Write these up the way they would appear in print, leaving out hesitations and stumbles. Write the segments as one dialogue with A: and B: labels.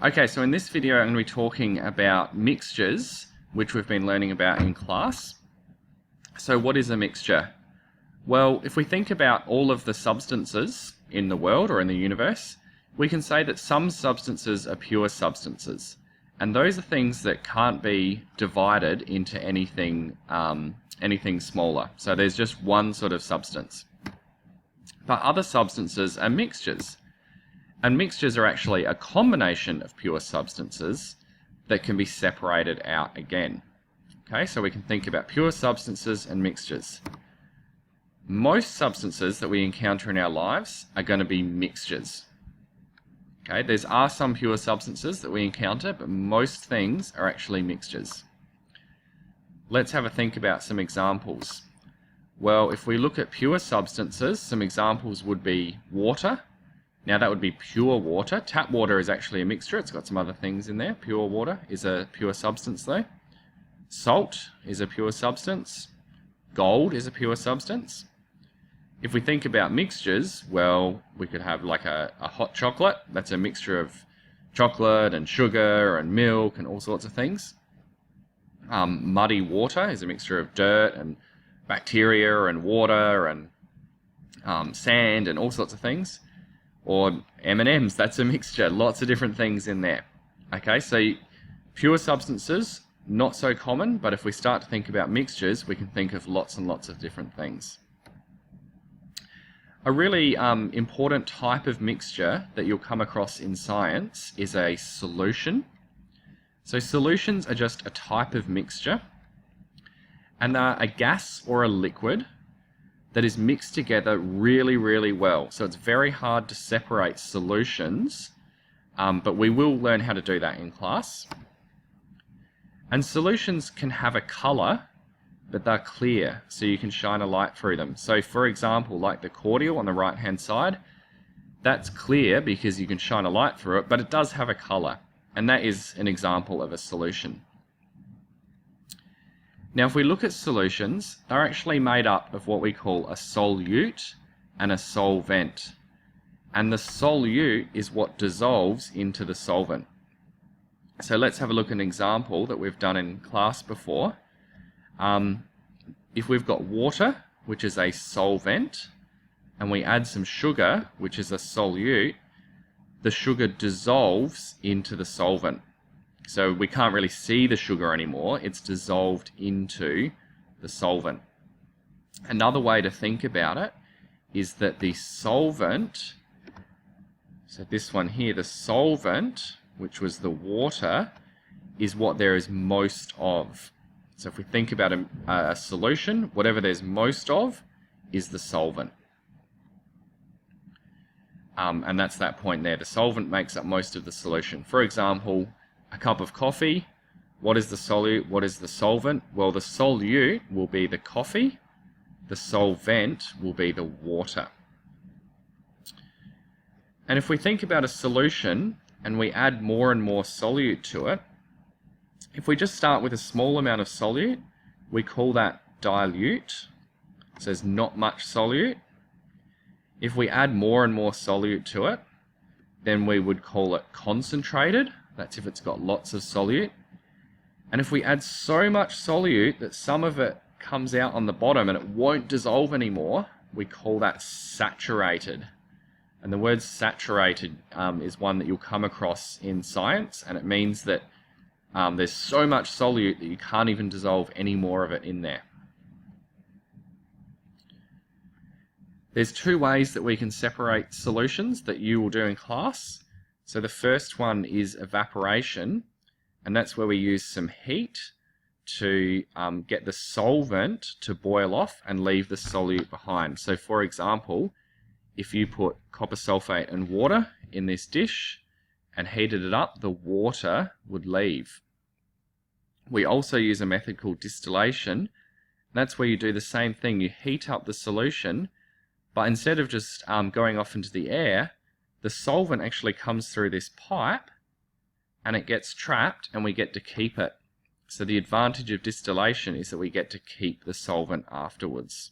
A: Okay, so in this video I'm going to be talking about mixtures, which we've been learning about in class. So what is a mixture? Well, if we think about all of the substances in the world or in the universe, we can say that some substances are pure substances. And those are things that can't be divided into anything smaller. So there's just one sort of substance. But other substances are mixtures. And mixtures are actually a combination of pure substances that can be separated out again. Okay, so we can think about pure substances and mixtures. Most substances that we encounter in our lives are going to be mixtures. Okay, there are some pure substances that we encounter, but most things are actually mixtures. Let's have a think about some examples. Well, if we look at pure substances, some examples would be water. Now that would be pure water. Tap water is actually a mixture. It's got some other things in there. Pure water is a pure substance though. Salt is a pure substance. Gold is a pure substance. If we think about mixtures, well, we could have like a hot chocolate. That's a mixture of chocolate and sugar and milk and all sorts of things. Muddy water is a mixture of dirt and bacteria and water and sand and all sorts of things. Or M&Ms, that's a mixture, lots of different things in there. Okay, so pure substances, not so common, but if we start to think about mixtures, we can think of lots and lots of different things. A really important type of mixture that you'll come across in science is a solution. So solutions are just a type of mixture, and they're a gas or a liquid that is mixed together really, really well. So it's very hard to separate solutions, but we will learn how to do that in class. And solutions can have a color, but they're clear, so you can shine a light through them. So for example, like the cordial on the right-hand side, that's clear because you can shine a light through it, but it does have a color, and that is an example of a solution. Now, if we look at solutions, they're actually made up of what we call a solute and a solvent. And the solute is what dissolves into the solvent. So let's have a look at an example that we've done in class before. If we've got water, which is a solvent, and we add some sugar, which is a solute, the sugar dissolves into the solvent. So we can't really see the sugar anymore, it's dissolved into the solvent. Another way to think about it is that the solvent, so this one here, the solvent, which was the water, is what there is most of. So if we think about a solution, whatever there's most of is the solvent. And that's that point there. The solvent makes up most of the solution. For example, a cup of coffee, what is the solute, what is the solvent? Well, the solute will be the coffee, the solvent will be the water. And if we think about a solution and we add more and more solute to it, if we just start with a small amount of solute, we call that dilute, so there's not much solute. If we add more and more solute to it, then we would call it concentrated. That's if it's got lots of solute. And if we add so much solute that some of it comes out on the bottom and it won't dissolve anymore, we call that saturated. And the word saturated is one that you'll come across in science, and it means that there's so much solute that you can't even dissolve any more of it in there. There's two ways that we can separate solutions that you will do in class. So the first one is evaporation, and that's where we use some heat to get the solvent to boil off and leave the solute behind. So for example, if you put copper sulfate and water in this dish and heated it up, the water would leave. We also use a method called distillation. That's where you do the same thing. You heat up the solution, but instead of just going off into the air, the solvent actually comes through this pipe and it gets trapped and we get to keep it. So the advantage of distillation is that we get to keep the solvent afterwards.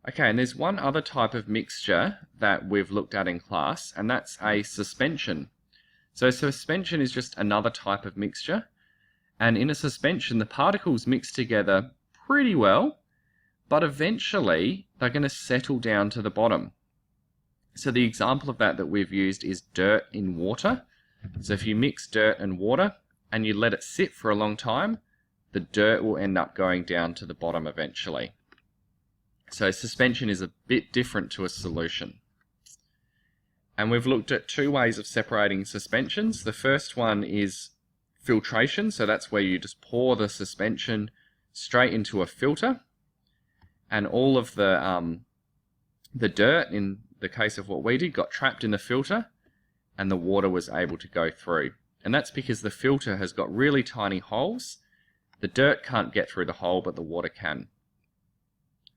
A: Okay, and there's one other type of mixture that we've looked at in class, and that's a suspension. So suspension is just another type of mixture, and in a suspension the particles mix together pretty well, but eventually they're going to settle down to the bottom. So the example of that we've used is dirt in water. So if you mix dirt and water and you let it sit for a long time, the dirt will end up going down to the bottom eventually. So suspension is a bit different to a solution. And we've looked at two ways of separating suspensions. The first one is filtration, so that's where you just pour the suspension straight into a filter, and all of the dirt, in the case of what we did, got trapped in the filter, and the water was able to go through. And that's because the filter has got really tiny holes. The dirt can't get through the hole, but the water can.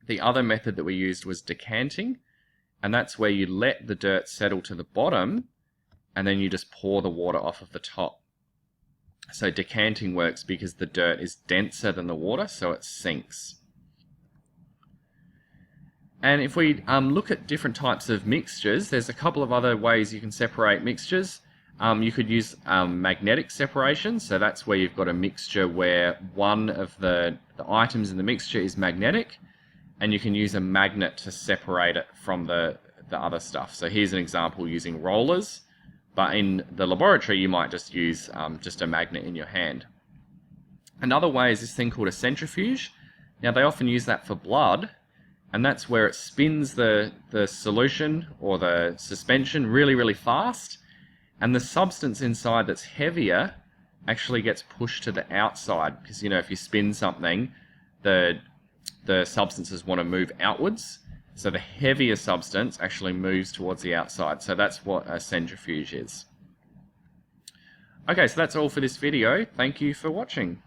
A: The other method that we used was decanting, and that's where you let the dirt settle to the bottom, and then you just pour the water off of the top. So decanting works because the dirt is denser than the water, so it sinks. And if we look at different types of mixtures, there's a couple of other ways you can separate mixtures. You could use magnetic separation, so that's where you've got a mixture where one of the items in the mixture is magnetic, and you can use a magnet to separate it from the other stuff. So here's an example using rollers, but in the laboratory you might just use just a magnet in your hand. Another way is this thing called a centrifuge. Now they often use that for blood, and that's where it spins the solution or the suspension really, really fast, and the substance inside that's heavier actually gets pushed to the outside, because if you spin something, the substances want to move outwards, so the heavier substance actually moves towards the outside. So that's what a centrifuge is. Okay, so that's all for this video. Thank you for watching.